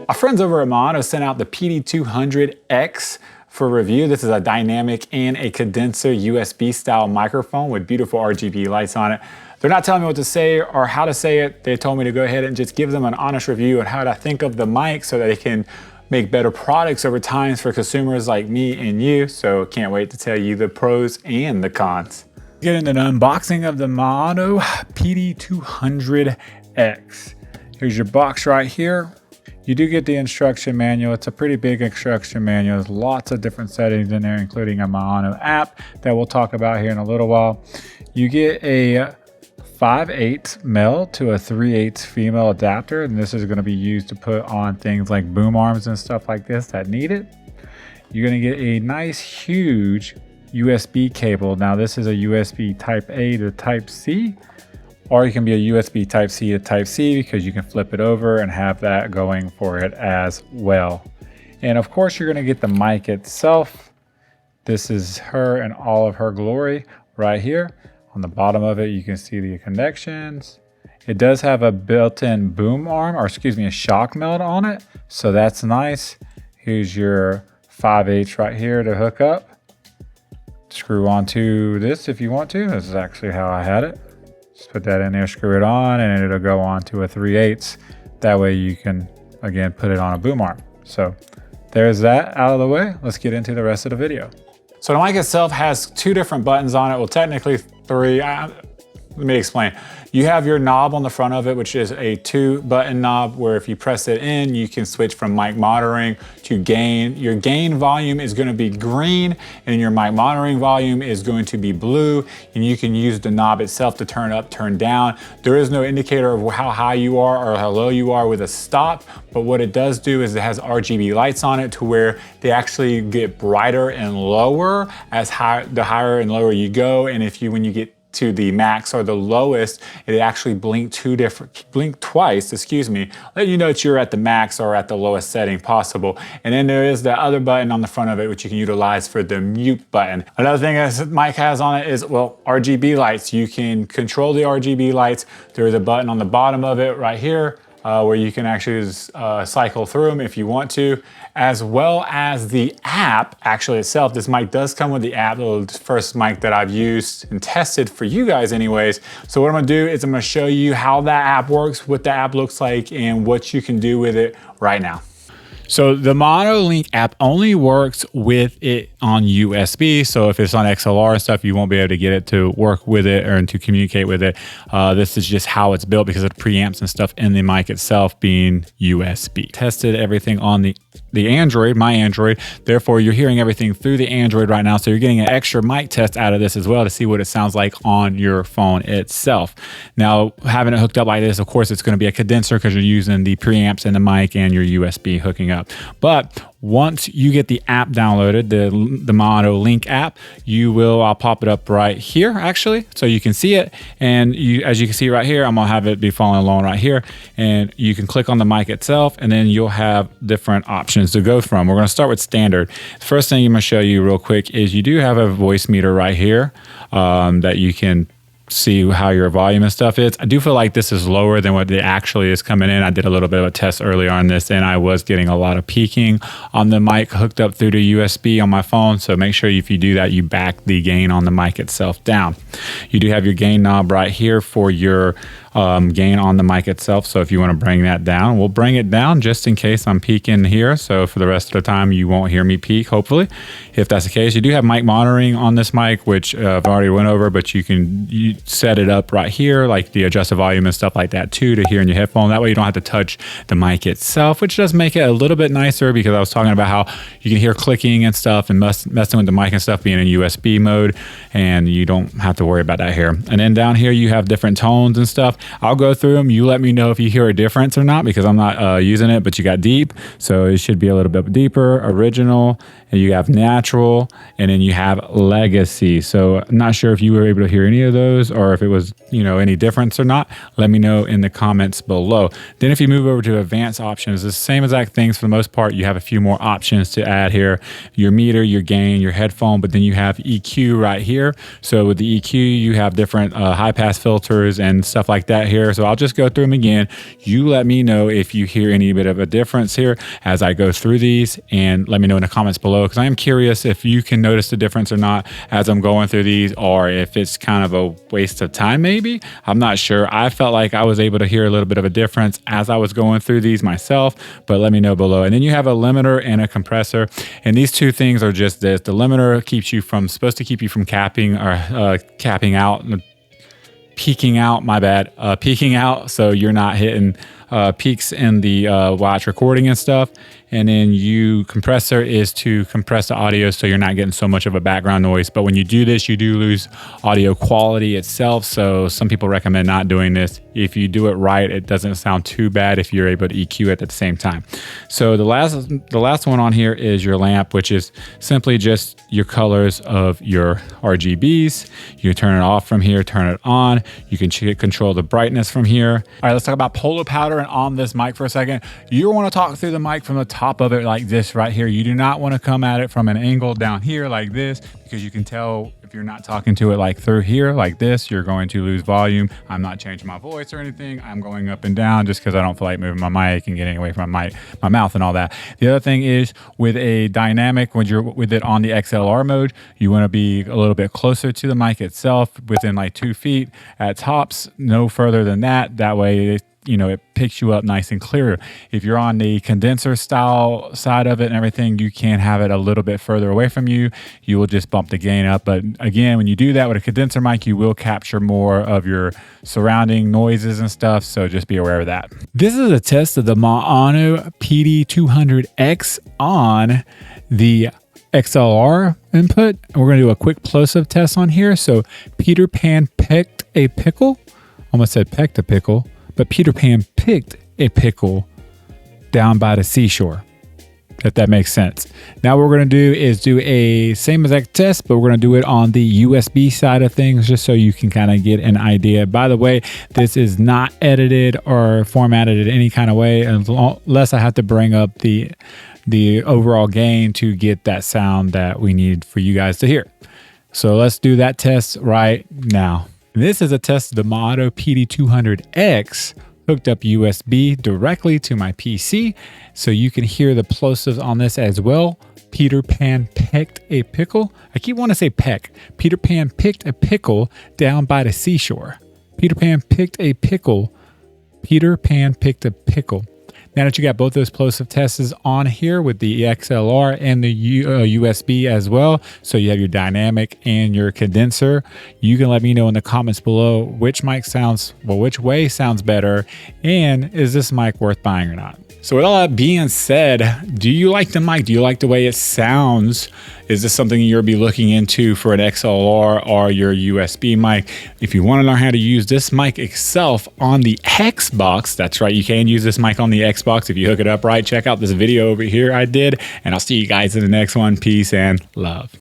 Our friends over at Maono sent out the Pd200X for review. This is a dynamic and a condenser USB style microphone with beautiful RGB lights on it. They're not telling me what to say or how to say it. They told me to go ahead and just give them an honest review on how to think of the mic so that they can make better products over time for consumers like me and you. So can't wait to tell you the pros and the cons. Get into an unboxing of the Maono Pd200X. Here's your box right here. You do get the instruction manual. It's a pretty big instruction manual. There's lots of different settings in there, including a Maono app that we'll talk about here in a little while. You get a 5/8 male to a 3/8 female adapter, and this is going to be used to put on things like boom arms and stuff like this that need it. You're going to get a nice huge USB cable. Now this is a USB type A to type C, or it can be a USB type C to type C because you can flip it over and have that going for it as well. And of course you're going to get the mic itself. This is her in all of her glory right here. On the bottom of it you can see the connections. It does have a built-in boom arm, or excuse me, a shock mount on it, so that's nice. Here's your 5/8 right here to hook up. Screw onto this if you want to. This is actually how I had it. Just put that in there, screw it on, and it'll go on to a 3/8. That way you can, again, put it on a boom arm. So there's that out of the way. Let's get into the rest of the video. So the mic itself has two different buttons on it. Well, technically three. Let me explain. You have your knob on the front of it, which is a 2-button knob where if you press it in, you can switch from mic monitoring to gain. Your gain volume is going to be green and your mic monitoring volume is going to be blue, and you can use the knob itself to turn up, turn down. There is no indicator of how high you are or how low you are with a stop, but what it does do is it has RGB lights on it to where they actually get brighter and lower as the higher and lower you go. And when you get to the max or the lowest, it actually blink twice, let you know that you're at the max or at the lowest setting possible. And then there is the other button on the front of it, which you can utilize for the mute button. Another thing this mic has on it is, well, RGB lights. You can control the RGB lights. There is a button on the bottom of it right here where you can actually cycle through them if you want to, as well as the app actually itself. This mic does come with the app, the first mic that I've used and tested for you guys anyways. So what I'm gonna do is I'm gonna show you how that app works, what the app looks like, and what you can do with it right now. So the Maono Link app only works with it on USB. So if it's on XLR and stuff, you won't be able to get it to work with it or to communicate with it. This is just how it's built because of the preamps and stuff in the mic itself being USB. Tested everything on the Android, my Android. Therefore, you're hearing everything through the Android right now. So you're getting an extra mic test out of this as well to see what it sounds like on your phone itself. Now, having it hooked up like this, of course, it's going to be a condenser because you're using the preamps and the mic and your USB hooking up. But once you get the app downloaded, the Maono Link app, I'll pop it up right here actually, so you can see it. And as you can see right here, I'm gonna have it be following along right here. And you can click on the mic itself, and then you'll have different options to go from. We're gonna start with standard. The first thing I'm gonna show you real quick is you do have a voice meter right here that you can see how your volume and stuff is. I do feel like this is lower than what it actually is coming in. I did a little bit of a test earlier on this, and I was getting a lot of peaking on the mic hooked up through the USB on my phone. So make sure if you do that, you back the gain on the mic itself down. You do have your gain knob right here for your gain on the mic itself. So if you want to bring that down, we'll bring it down just in case I'm peaking here. So for the rest of the time, you won't hear me peak, hopefully. If that's the case, you do have mic monitoring on this mic, which I've already went over, but you set it up right here, like the adjusted volume and stuff like that too, to hear in your headphone. That way you don't have to touch the mic itself, which does make it a little bit nicer because I was talking about how you can hear clicking and stuff and messing with the mic and stuff being in USB mode, and you don't have to worry about that here. And then down here, you have different tones and stuff. I'll go through them. You let me know if you hear a difference or not because I'm not using it, but you got deep. So it should be a little bit deeper, original, and you have natural, and then you have legacy. So I'm not sure if you were able to hear any of those or if it was, any difference or not. Let me know in the comments below. Then if you move over to advanced options, the same exact things for the most part. You have a few more options to add here. Your meter, your gain, your headphone, but then you have EQ right here. So with the EQ, you have different high pass filters and stuff like that. that here. So I'll just go through them again. You let me know if you hear any bit of a difference here as I go through these, and let me know in the comments below, because I am curious if you can notice the difference or not as I'm going through these, or if it's kind of a waste of time maybe. I'm not sure. I felt like I was able to hear a little bit of a difference as I was going through these myself, but let me know below. And then you have a limiter and a compressor, and these two things are just this. The limiter supposed to keep you from capping or capping out, peaking out, my bad, peaking out, so you're not hitting peaks in the watch recording and stuff. And then compressor is to compress the audio so you're not getting so much of a background noise. But when you do this, you do lose audio quality itself. So some people recommend not doing this. If you do it right, it doesn't sound too bad if you're able to EQ it at the same time. So the last one on here is your lamp, which is simply just your colors of your RGBs. You turn it off from here, turn it on. You can control the brightness from here. All right, let's talk about polar powder and on this mic for a second. You want to talk through the mic from the top of it like this right here. You do not want to come at it from an angle down here like this, because you can tell if you're not talking to it like through here like this, you're going to lose volume. I'm not changing my voice or anything. I'm going up and down just because I don't feel like moving my mic and getting away from my mouth and all that. The other thing is with a dynamic, when you're with it on the XLR mode, you want to be a little bit closer to the mic itself, within like 2 feet at tops, no further than that. That way, it picks you up nice and clear. If you're on the condenser style side of it and everything, you can have it a little bit further away from you. You will just bump the gain up. But again, when you do that with a condenser mic, you will capture more of your surrounding noises and stuff. So just be aware of that. This is a test of the Maono Pd200X on the XLR input. We're going to do a quick plosive test on here. So Peter Pan picked a pickle. Almost said pecked a pickle. But Peter Pan picked a pickle down by the seashore, if that makes sense. Now what we're going to do is do a same exact test, but we're going to do it on the USB side of things, just so you can kind of get an idea. By the way, this is not edited or formatted in any kind of way, unless I have to bring up the overall gain to get that sound that we need for you guys to hear. So let's do that test right now. This is a test of the Maono Pd200X hooked up USB directly to my PC, so you can hear the plosives on this as well. Peter Pan picked a pickle. I keep wanting to say peck. Peter Pan picked a pickle down by the seashore. Peter Pan picked a pickle. Peter Pan picked a pickle. Now that you got both those plosive tests on here with the XLR and the USB as well, so you have your dynamic and your condenser, you can let me know in the comments below which way sounds better, and is this mic worth buying or not? So with all that being said, do you like the mic? Do you like the way it sounds? Is this something you'll be looking into for an XLR or your USB mic? If you want to learn how to use this mic itself on the Xbox, that's right, you can use this mic on the Xbox if you hook it up right. Check out this video over here I did, and I'll see you guys in the next one. Peace and love.